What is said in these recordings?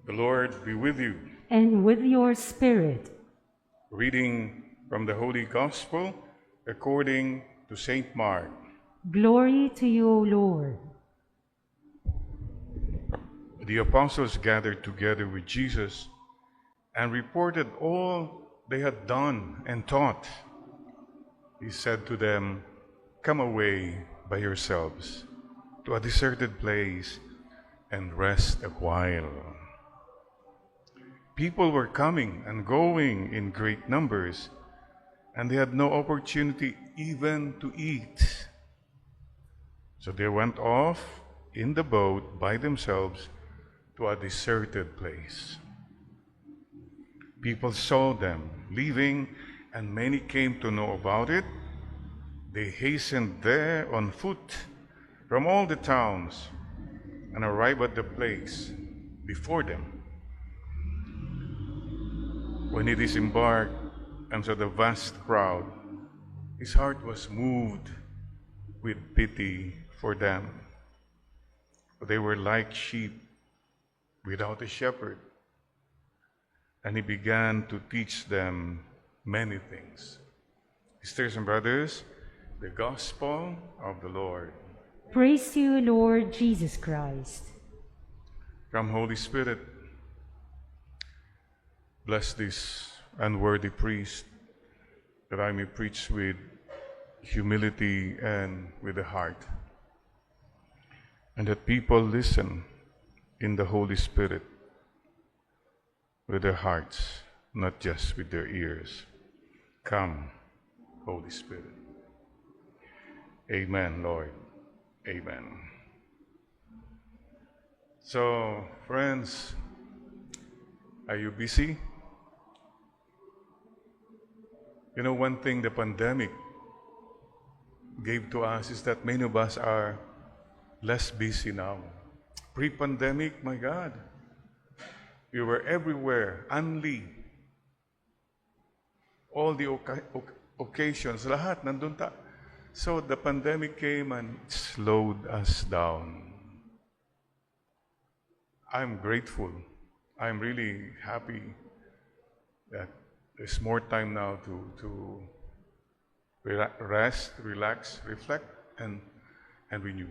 The Lord be with you. And with your spirit. Reading from the Holy Gospel according to St. Mark. Glory to you, O Lord. The apostles gathered together with Jesus and reported all they had done and taught. He said to them, "Come away by yourselves to a deserted place and rest a while." People were coming and going in great numbers, and they had no opportunity even to eat. So they went off in the boat by themselves to a deserted place. People saw them leaving, and many came to know about it. They hastened there on foot from all the towns and arrived at the place before them. When he disembarked and saw the vast crowd, his heart was moved with pity for them. For they were like sheep without a shepherd. And he began to teach them many things. Sisters and brothers, the Gospel of the Lord. Praise you, Lord Jesus Christ. Come, Holy Spirit, bless this unworthy priest, that I may preach with humility and with a heart, and that people listen in the Holy Spirit with their hearts, not just with their ears. Come, Holy Spirit. Amen, Lord. Amen. So, friends, are you busy? You know, one thing the pandemic gave to us is that many of us are less busy now. Pre-pandemic, my God, we were everywhere, unli. All the occasions, lahat, nandun ta. So the pandemic came and slowed us down. I'm grateful. I'm really happy that there's more time now to rest, relax, reflect, and renew.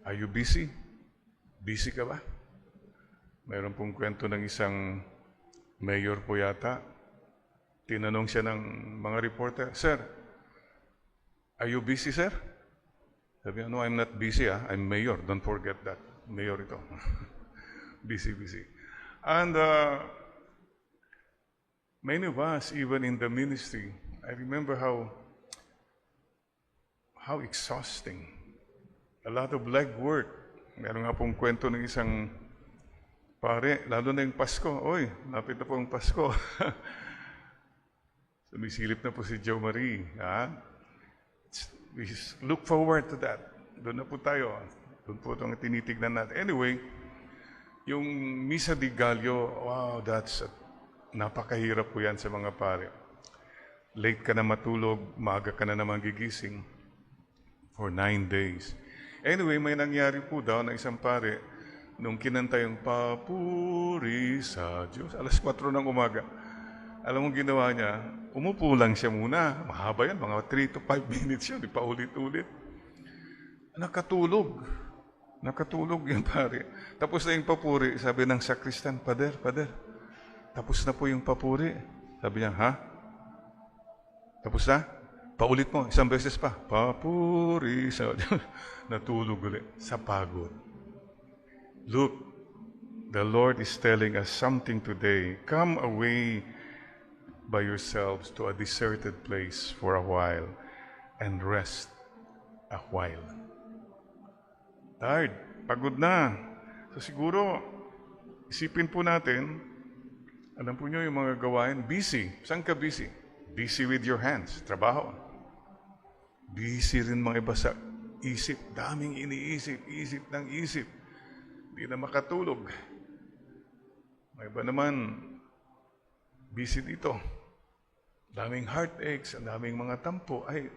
Are you busy? Busy ka ba? Mayroon pong kwento ng isang mayor po yata. Tinanong siya ng mga reporter, "Sir, are you busy, sir?" Sabi niya, "No, I'm not busy. I'm mayor. Don't forget that. Mayor ito." Busy. And many of us, even in the ministry, I remember how exhausting. A lot of legwork. Meron nga pong kwento ng isang pare, lalo na yung Pasko. Oy, lapit na po ang Pasko. Sumisilip na po si Joe Marie. We look forward to that. Doon na po tayo. Doon po itong tinitignan natin. Anyway, yung Misa di Gallo, wow, napakahirap po yan sa mga pare. Late ka na matulog, maaga ka na naman gigising for 9 days. Anyway, may nangyari po daw na isang pare, nung kinanta yung "Papuri sa Diyos," alas 4 ng umaga. Alam mo ginawa niya? Umupo lang siya muna. Mahaba yan, mga 3 to 5 minutes yun, paulit-ulit. Nakatulog yung pare. Tapos na yung papuri, sabi ng sakristan, Pader, tapos na po yung papuri." Sabi niya, "Ha? Tapos na? Paulit mo, isang beses pa. Papuri sa..." Natulog ulit sa pagod. Look, the Lord is telling us something today. Come away by yourselves to a deserted place for a while and rest a while. Tired, pagod na. So siguro, isipin po natin, alam po nyo yung mga gawain, busy. Saan ka busy? Busy with your hands, trabaho. Busy rin mga iba sa isip, daming iniisip, isip ng isip. Hindi na makatulog. May iba naman, busy dito. Daming heartaches, daming mga tampo. Ay,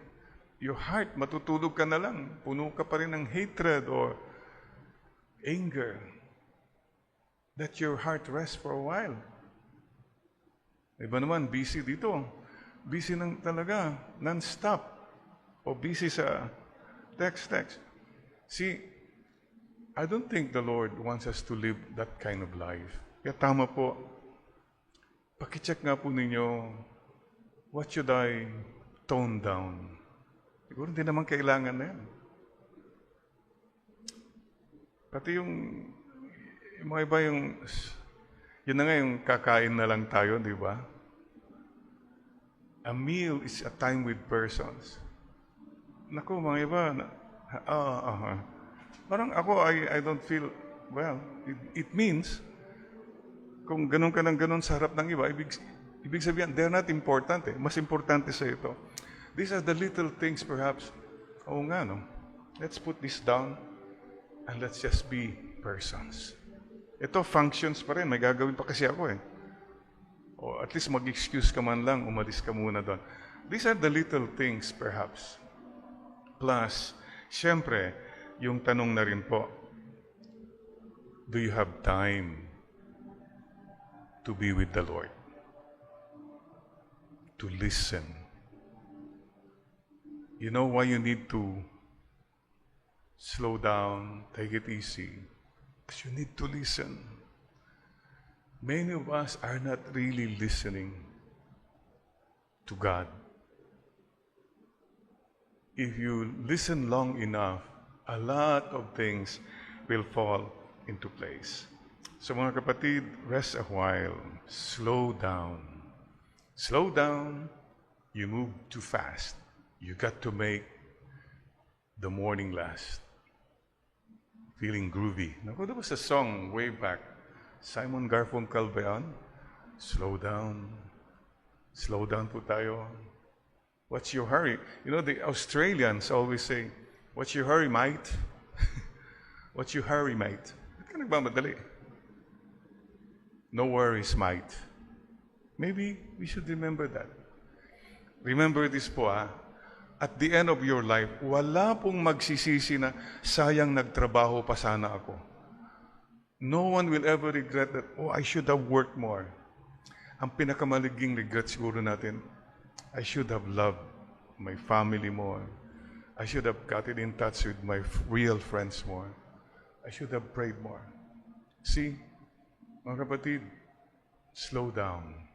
your heart, matutulog ka na lang. Puno ka pa rin ng hatred or anger. Let your heart rest for a while. Iba naman, busy dito. Busy nang talaga, non-stop. O busy sa text. See, I don't think the Lord wants us to live that kind of life. Kaya tama po, pakicheck nga po ninyo, what should I tone down? Siguro hindi naman kailangan na yan. Pati yung mga iba yun na nga yung kakain na lang tayo, di ba? A meal is a time with persons. Naku, mga iba, parang ako, I don't feel, well, it means, kung ganun ka ng ganun sa harap ng iba, ibig sabihin, they're not important eh. Mas importante sa ito. These are the little things perhaps, oo nga, no? Let's put this down and let's just be persons. Ito, functions pa rin. May gagawin pa kasi ako eh. O at least mag-excuse ka man lang, umalis ka muna doon. These are the little things perhaps. Plus, syempre, yung tanong na rin po, do you have time to be with the Lord? To listen. You know why you need to slow down, take it easy? Because you need to listen. Many of us are not really listening to God. If you listen long enough, a lot of things will fall into place. So mga kapatid, rest a while. Slow down. Slow down. You move too fast. You got to make the morning last. Feeling groovy. Naku, there was a song way back. Simon Garfunkel ba yan? Slow down. Slow down po tayo. What's your hurry? You know, the Australians always say, what's your hurry, mate? What's your hurry, mate? Ba't ka nagmamadali? No worries, mate. Maybe we should remember that. Remember this po, at the end of your life, wala pong magsisisi na sayang nagtrabaho pa sana ako. No one will ever regret that, oh, I should have worked more. Ang pinakamaliging regret siguro natin, I should have loved my family more. I should have gotten in touch with my real friends more. I should have prayed more. See, mga kapatid, slow down.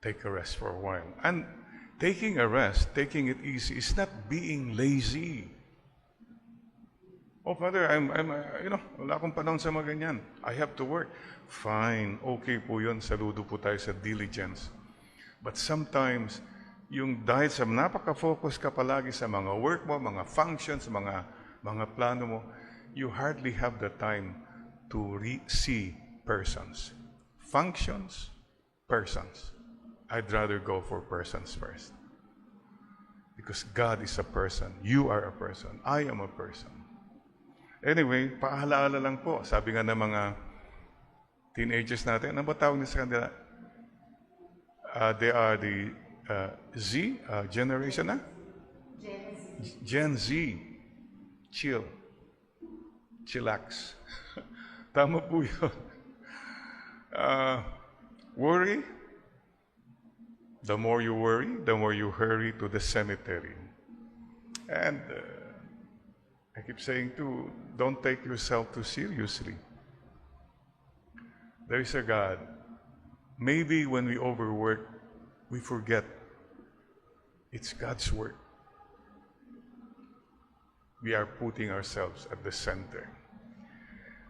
Take a rest for a while. And taking a rest, taking it easy, is not being lazy. Oh, Father, wala akong panahon sa mga ganyan. I have to work. Fine, okay po yun. Saludo po tayo sa diligence. But sometimes, yung dahil sa napaka-focus ka palagi sa mga work mo, mga functions, mga plano mo, you hardly have the time to see persons. Functions, persons. I'd rather go for persons first. Because God is a person. You are a person. I am a person. Anyway, paalaala lang po. Sabi nga ng mga teenagers natin, ano ba tawag nila sa kanila? They are the Z generation na? Gen Z. Chill. Chillax. Tama po yun. Worry. The more you worry, the more you hurry to the cemetery. And I keep saying too, don't take yourself too seriously. There is a God. Maybe when we overwork, we forget it's God's work. We are putting ourselves at the center.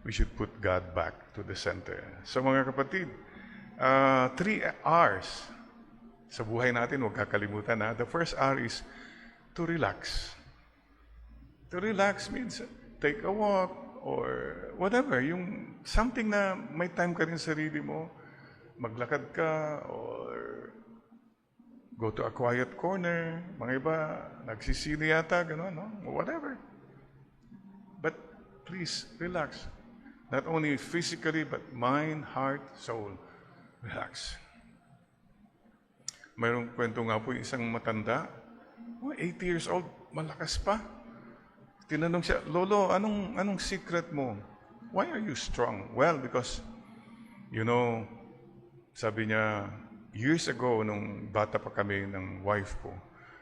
We should put God back to the center. So mga kapatid, 3 R's sa buhay natin, huwag kakalimutan na. The first R is to relax. To relax means take a walk or whatever. Yung something na may time ka rin sa sarili mo, maglakad ka or go to a quiet corner. Mga iba, nagsisili yata, gano'n, no? Whatever. But please, relax. Not only physically, but mind, heart, soul. Relax. Mayroong kwento nga po isang matanda, 80 years old, malakas pa. Tinanong siya, Lolo, anong secret mo? Why are you strong? Well, because, sabi niya, years ago, nung bata pa kami ng wife ko,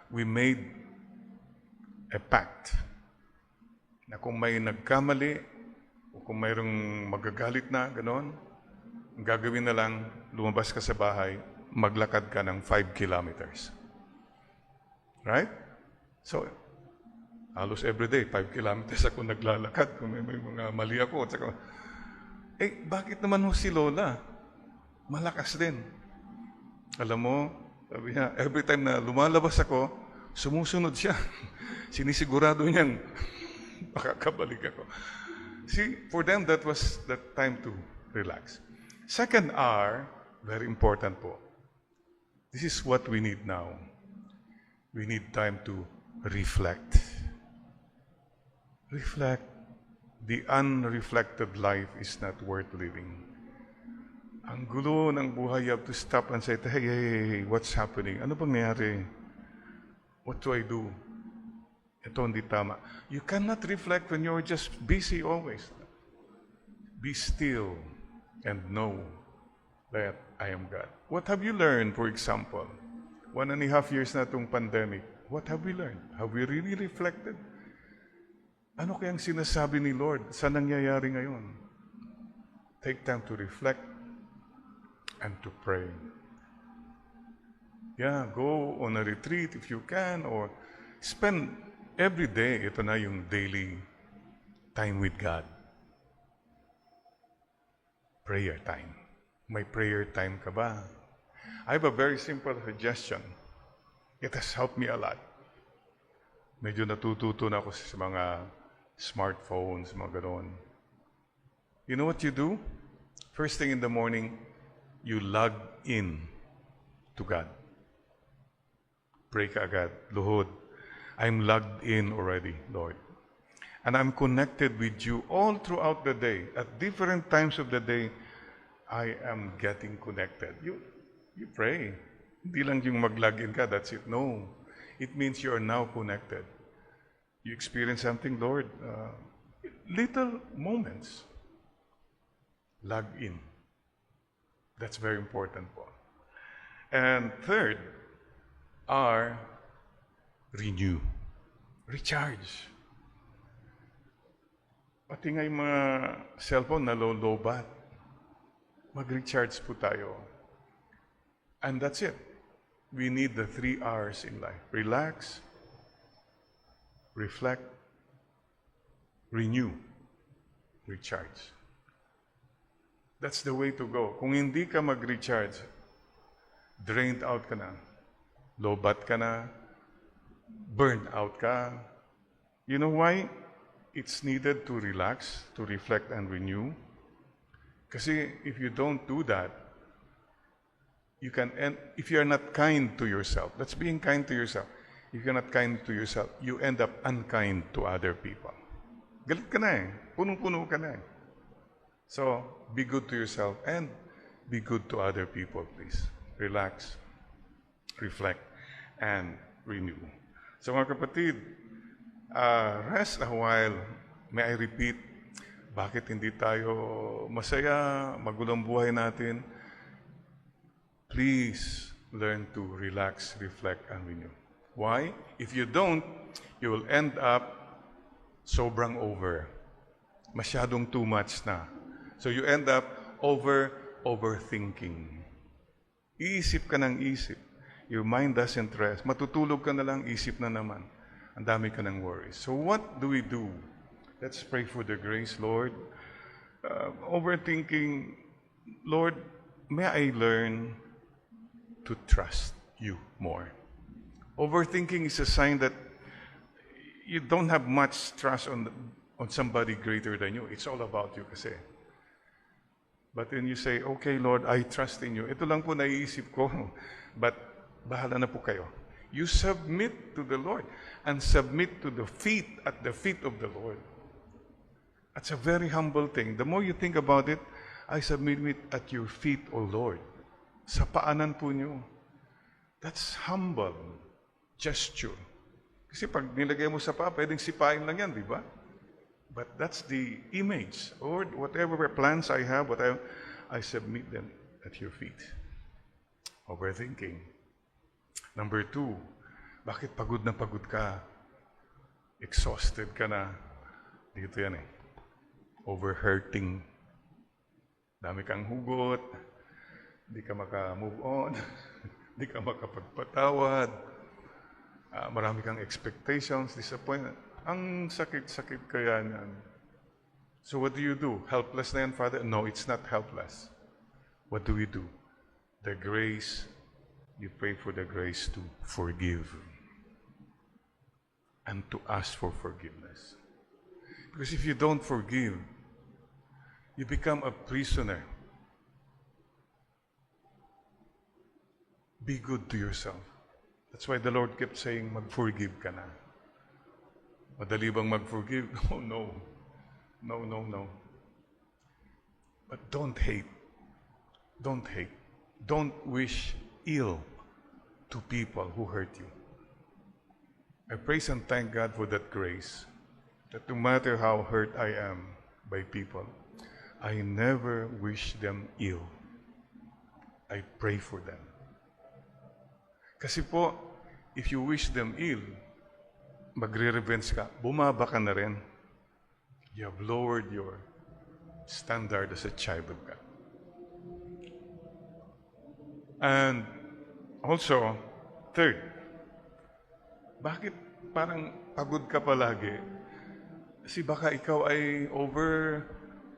we made a pact na kung may nagkamali o kung mayroong magagalit na, ganon, ang gagawin na lang, lumabas ka sa bahay, maglakad ka ng 5 kilometers. Right? So, halos everyday, 5 kilometers ako naglalakad kung may mga mali ako. At saka, bakit naman si Lola? Malakas din. Alam mo, sabi niya, every time na lumalabas ako, sumusunod siya. Sinisigurado niyang makakabalik ako. See, for them, that was the time to relax. Second R, very important po. This is what we need now. We need time to reflect. Reflect. The unreflected life is not worth living. Ang gulo ng buhay, you have to stop and say, hey, what's happening? Ano bang nangyari? What do I do? Ito hindi tama. You cannot reflect when you're just busy always. Be still and know that I am God. What have you learned, for example? 1.5 years na itong pandemic. What have we learned? Have we really reflected? Ano kayang sinasabi ni Lord sa nangyayari ngayon? Take time to reflect and to pray. Yeah, go on a retreat if you can, or spend every day, ito na yung daily time with God. Prayer time. May prayer time ka ba? I have a very simple suggestion. It has helped me a lot. Medyo natututo na ako sa mga smartphones, mga gano'n. You know what you do? First thing in the morning, you log in to God. Pray ka agad. Lord, I'm logged in already, Lord. And I'm connected with you all throughout the day. At different times of the day, I am getting connected. You pray. Hindi lang yung mag-log in ka, that's it. No. It means you are now connected. You experience something, Lord. Little moments. Log in. That's very important po. And third, R, renew. Recharge. Pati nga yung mga cellphone na low-bat, mag-recharge po tayo. And that's it. We need the 3 R's in life. Relax, reflect, renew, recharge. That's the way to go. Kung hindi ka mag-recharge, drained out ka na, low-bat ka na, burned out ka. You know why? It's needed to relax, to reflect and renew. Kasi if you don't do that, you can end, if you're not kind to yourself, that's being kind to yourself. If you're not kind to yourself, you end up unkind to other people. Galit ka na eh. Punong-puno ka na eh. So, be good to yourself and be good to other people, please. Relax, reflect, and renew. So mga kapatid, rest a while. May I repeat, bakit hindi tayo masaya, magulang buhay natin? Please learn to relax, reflect, and renew. Why? If you don't, you will end up sobrang over. Masyadong too much na. So you end up overthinking. Iisip ka ng isip. Your mind doesn't rest. Matutulog ka na lang, isip na naman. Ang dami ka ng worries. So what do we do? Let's pray for the grace, Lord. Overthinking, Lord, may I learn to trust you more. Overthinking is a sign that you don't have much trust on somebody greater than you. It's all about you kasi. But then you say, okay, Lord, I trust in you. Ito lang po naiisip ko, but bahala na po kayo. You submit to the Lord and submit to the feet, at the feet of the Lord. That's a very humble thing. The more you think about it, I submit it at your feet, O Lord. Sa paanan po niyo. That's humble gesture. Kasi pag nilagay mo sa paa, pwedeng sipain lang yan, di ba? But that's the image. Lord, whatever plans I have, I submit them at your feet. Overthinking. Number 2, bakit pagod na pagod ka? Exhausted ka na. Dito yan eh. Overhurting. Dami kang hugot. Di ka maka-move on. Di ka makapagpatawad. Marami kang expectations, disappointment. Ang sakit-sakit kaya niyan. So what do? Helpless na yan, Father? No, it's not helpless. What do? The grace, you pray for the grace to forgive and to ask for forgiveness. Because if you don't forgive, you become a prisoner. Be good to yourself. That's why the Lord kept saying, mag-forgive ka na. Madali bang mag-forgive? Oh, no. No. But don't hate. Don't hate. Don't wish ill to people who hurt you. I praise and thank God for that grace, that no matter how hurt I am by people, I never wish them ill. I pray for them. Kasi po, if you wish them ill, magre-revenge ka, bumaba ka na rin. You have lowered your standard as a child of God. And also, third, bakit parang pagod ka palagi? Kasi baka ikaw ay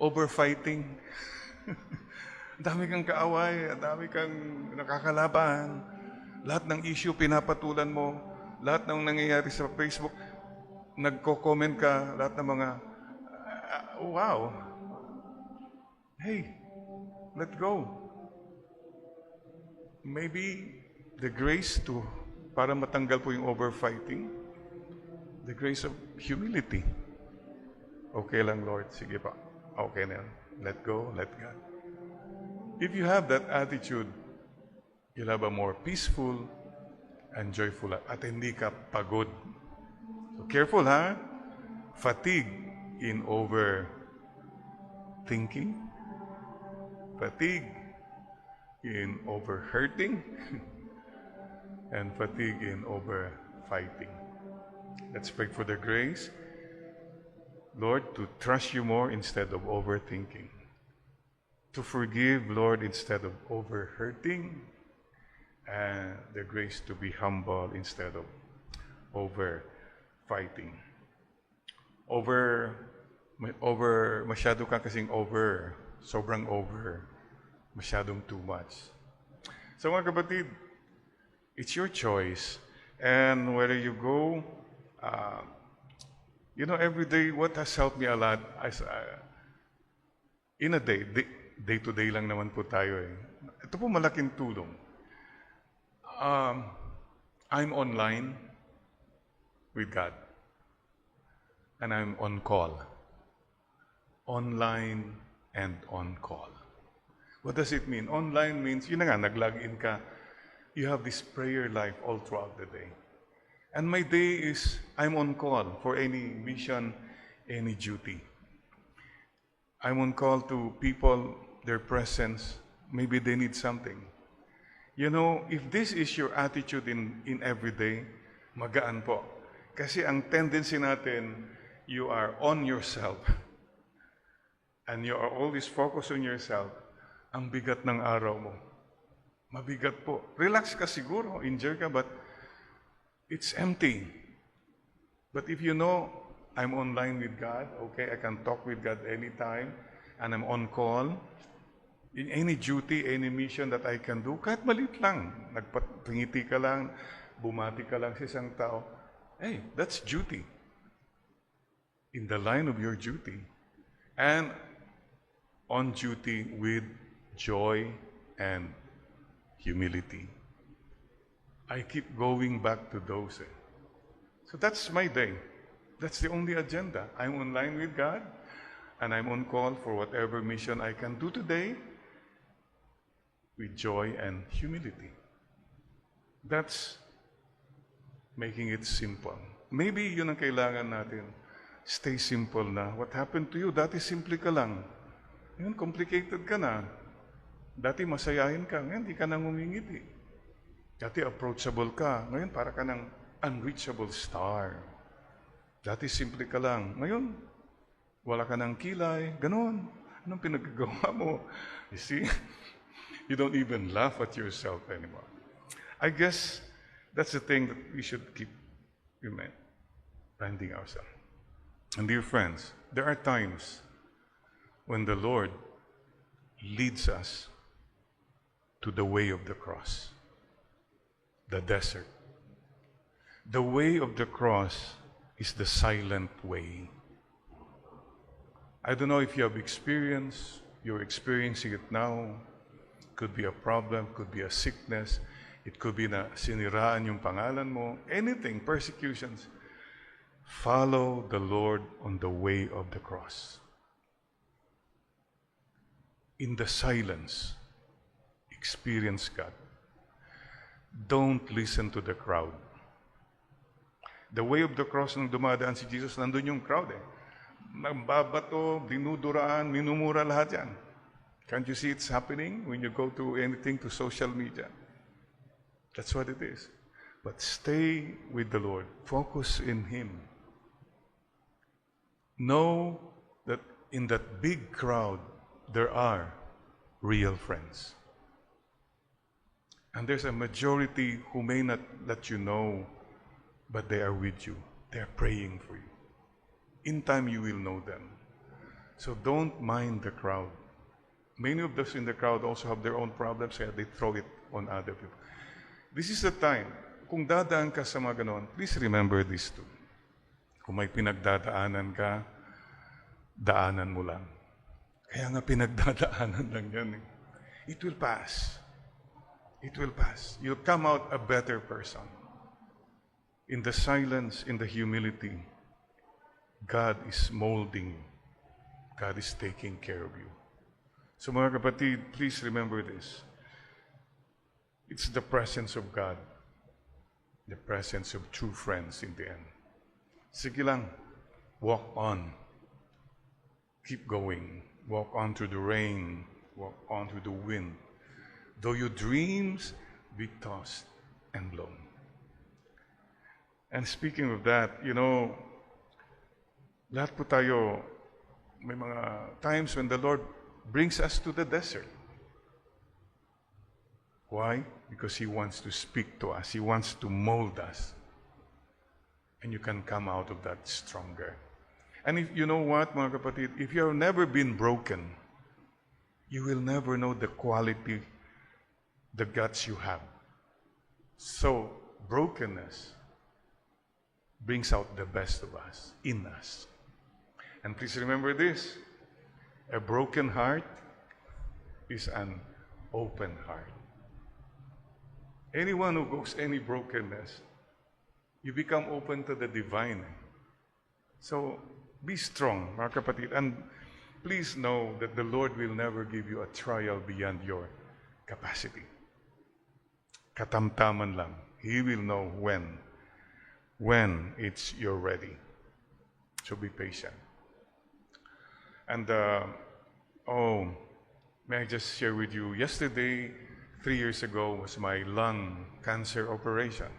over-fighting. Dami kang kaaway, dami kang nakakalaban. Lahat ng issue pinapatulan mo, lahat ng nangyayari sa Facebook, nagko-comment ka, lahat ng mga, wow. Hey, let go. Maybe the grace para matanggal po yung over-fighting, the grace of humility. Okay lang, Lord. Sige pa. Okay na yan. Let go, let God. If you have that attitude, you'll have a more peaceful and joyful life. At hindi ka pagod. So careful, ha? Fatigue in overthinking. Fatigue in overhurting. And fatigue in overfighting. Let's pray for the grace, Lord, to trust you more instead of overthinking. To forgive, Lord, instead of overhurting. And the grace to be humble instead of overfighting. Masyado ka kasing sobrang over, masyadong too much. So mga kapatid, it's your choice. And whether you go, every day, what has helped me a lot, in a day-to-day lang naman po tayo eh. Ito po malaking tulong. I'm online with God. And I'm on call. Online and on call. What does it mean? Online means, yun na nga, nag-log in ka. You have this prayer life all throughout the day. And my day is, I'm on call for any mission, any duty. I'm on call to people, their presence, maybe they need something. If this is your attitude in every day, magaan po. Kasi ang tendency natin, you are on yourself. And you are always focused on yourself. Ang bigat ng araw mo. Mabigat po. Relax ka siguro, enjoy ka, but it's empty. But if you know, I'm online with God, okay, I can talk with God anytime, and I'm on call, in any duty, any mission that I can do, kahit maliit lang, nagpangiti ka lang, bumati ka lang sa isang tao, hey, that's duty. In the line of your duty. And on duty with joy and humility. I keep going back to those. So that's my day. That's the only agenda. I'm online with God, and I'm on call for whatever mission I can do today with joy and humility. That's making it simple. Maybe yun ang kailangan natin. Stay simple na. What happened to you? Dati simple ka lang. Ngayon, complicated ka na. Dati masayahin ka. Ngayon, di ka nang ngumingiti. Dati approachable ka. Ngayon, para ka ng unreachable star. Dati simple ka lang. Ngayon, wala ka ng kilay. Ganon. Anong pinagagawa mo? You see? You don't even laugh at yourself anymore. I guess that's the thing that we should keep reminding ourselves. And dear friends, there are times when the Lord leads us to the way of the cross, the desert. The way of the cross is the silent way. I don't know if you have experienced, you're experiencing it now. Could be a problem, could be a sickness, it could be na siniraan yung pangalan mo, anything, persecutions. Follow the Lord on the way of the cross. In the silence, experience God. Don't listen to the crowd. The way of the cross, nung dumadaan si Jesus, nandun yung crowd eh. Nagbabato, dinuduraan, minumura lahat yan. Can't you see it's happening when you go to anything, to social media? That's what it is. But stay with the Lord. Focus in Him. Know that in that big crowd, there are real friends. And there's a majority who may not let you know, but they are with you. They are praying for you. In time, you will know them. So don't mind the crowd. Many of those in the crowd also have their own problems, kaya they throw it on other people. This is the time. Kung dadaan ka sa mga ganon, please remember this too. Kung may pinagdadaanan ka, daanan mo lang. Kaya nga pinagdadaanan lang yan eh. It will pass. It will pass. You'll come out a better person. In the silence, in the humility, God is molding you. God is taking care of you. So mga kapatid, please remember this. It's the presence of God, the presence of true friends in the end. Sige lang, walk on. Keep going. Walk on through the rain. Walk on through the wind. Though your dreams be tossed and blown. And speaking of that, lahat po tayo, may mga times when the Lord brings us to the desert. Why? Because He wants to speak to us. He wants to mold us. And you can come out of that stronger. And if you know what, mga kapatid, if you have never been broken, you will never know the quality, the guts you have. So, brokenness brings out the best of us, in us. And please remember this, a broken heart is an open heart. Anyone who goes any brokenness, you become open to the divine. So, be strong, mga kapatid. And please know that the Lord will never give you a trial beyond your capacity. Katamtaman lang. He will know when you're ready. So be patient. And, may I just share with you, yesterday, 3 years ago, was my lung cancer operation.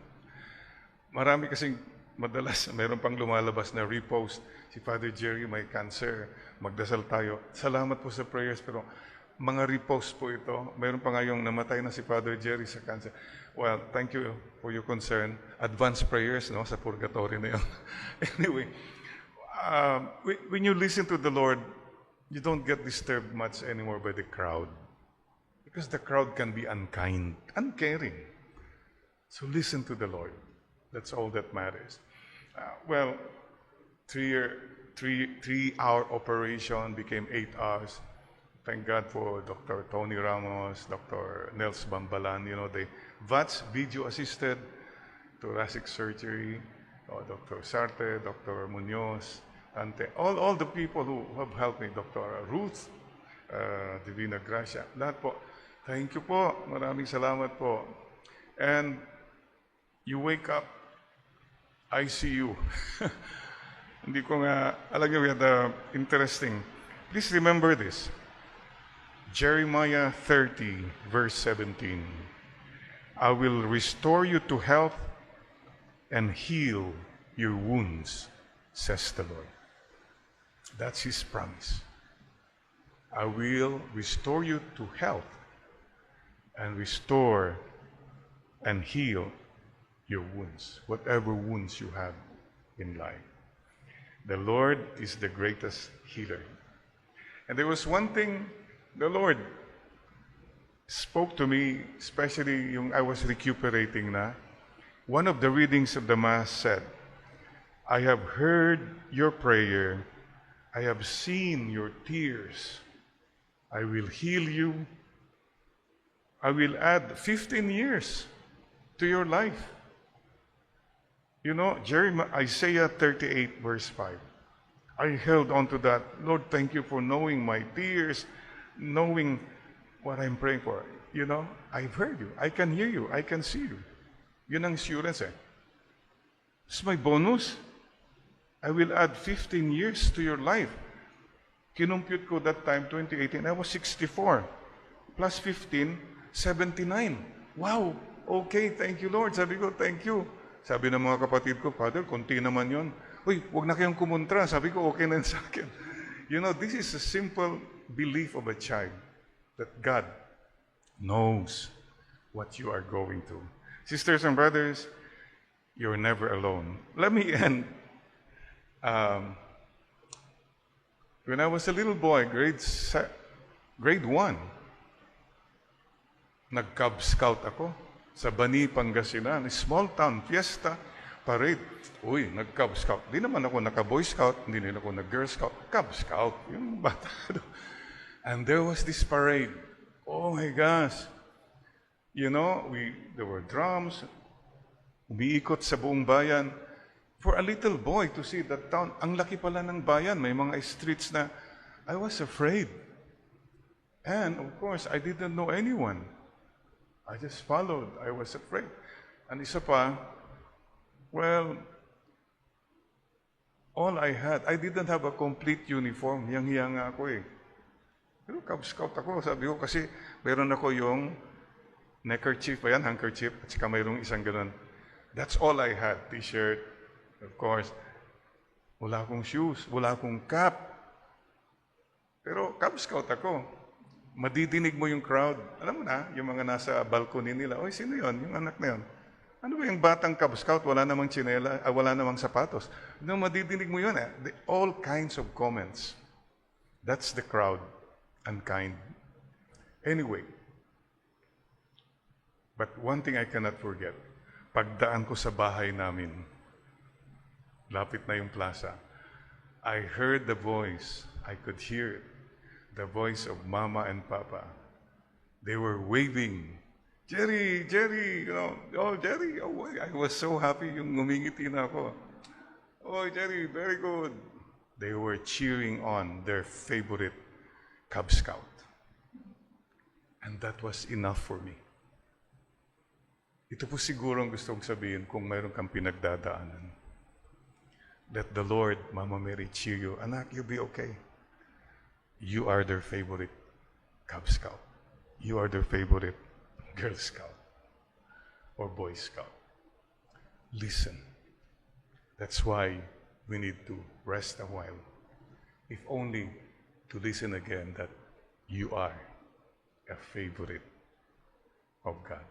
Marami kasing madalas, mayroon pang lumalabas na repost, si Father Jerry may cancer, magdasal tayo. Salamat po sa prayers, pero mga repost po ito. Mayroon pa ngayong namatay na si Father Jerry sa cancer. Well, thank you for your concern. Advanced prayers, no, sa purgatory na yun. Anyway, when you listen to the Lord, you don't get disturbed much anymore by the crowd. Because the crowd can be unkind, uncaring. So listen to the Lord. That's all that matters. 3-hour operation became 8 hours. Thank God for Dr. Tony Ramos, Dr. Nels Bambalan. The VATS, video-assisted thoracic surgery, Dr. Sarte, Dr. Munoz, Ante, all the people who have helped me, Dr. Ruth, Divina Gracia, lahat po. Thank you po. Maraming salamat po. And you wake up, ICU. Hindi ko nga, alam niyo, we had interesting. Please remember this. Jeremiah 30, verse 17. I will restore you to health and heal your wounds, says the Lord. That's His promise. I will restore you to health and restore and heal your wounds, whatever wounds you have in life. The Lord is the greatest healer. And there was one thing the Lord spoke to me, especially yung I was recuperating na. One of the readings of the Mass said, I have heard your prayer. I have seen your tears. I will heal you. I will add 15 years to your life. You know, Isaiah 38, verse 5. I held on to that. Lord, thank you for knowing my tears, knowing what I'm praying for. You know, I've heard you. I can hear you. I can see you. Yun ang assurance eh. It's my bonus. I will add 15 years to your life. Kinumpute ko that time, 2018, I was 64. Plus 15, 79. Wow! Okay, thank you, Lord. Sabi ko, thank you. Sabi ng mga kapatid ko, Father, konti naman yon. Uy, huwag na kayong kumontra. Sabi ko, okay na sa akin. You know, this is a simple belief of a child that God knows what you are going through. Sisters and brothers, you're never alone. Let me end. When I was a little boy, grade 1, nag-Cub Scout ako sa Bani, Pangasinan. Small town, fiesta, parade. Uy, nag-Cub Scout. Di naman ako naka-Boy Scout, hindi rin ako nag-Girl Scout. Cub Scout, yung bata. And there was this parade. Oh my gosh. You know, there were drums, umiikot sa buong bayan. For a little boy to see that town, ang laki pala ng bayan, may mga streets na I was afraid. And of course, I didn't know anyone. I just followed. I was afraid. And isa pa, well, all I had, I didn't have a complete uniform. Hiyang-hiya nga ako eh. Pero Cub Scout ako, sabi ko, kasi meron ako yung neckerchief pa yan, handkerchief, at saka mayroong isang ganun. That's all I had, t-shirt, of course. Wala akong shoes, wala akong cap. Pero Cub Scout ako. Madidinig mo yung crowd. Alam mo na, yung mga nasa balcony nila, oy, sino yon? Yung anak na yon. Ano ba yung batang Cub Scout? Wala namang tsinela, wala namang sapatos. No, madidinig mo yun eh. All kinds of comments. That's the crowd. Unkind. Anyway, but one thing I cannot forget, pagdaan ko sa bahay namin, lapit na yung plaza, I heard the voice, I could hear it, the voice of Mama and Papa. They were waving, Jerry, Jerry, you know, oh, Jerry, oh, I was so happy, yung ngumingiti na ako. Oh, Jerry, very good. They were cheering on their favorite Cub Scout. And that was enough for me. Ito po siguro ang gusto kong sabihin kung mayroon kang pinagdadaanan. Let the Lord, Mama Mary, cheer you. Anak, you'll be okay. You are their favorite Cub Scout. You are their favorite Girl Scout or Boy Scout. Listen. That's why we need to rest a while. If only to listen again that you are a favorite of God.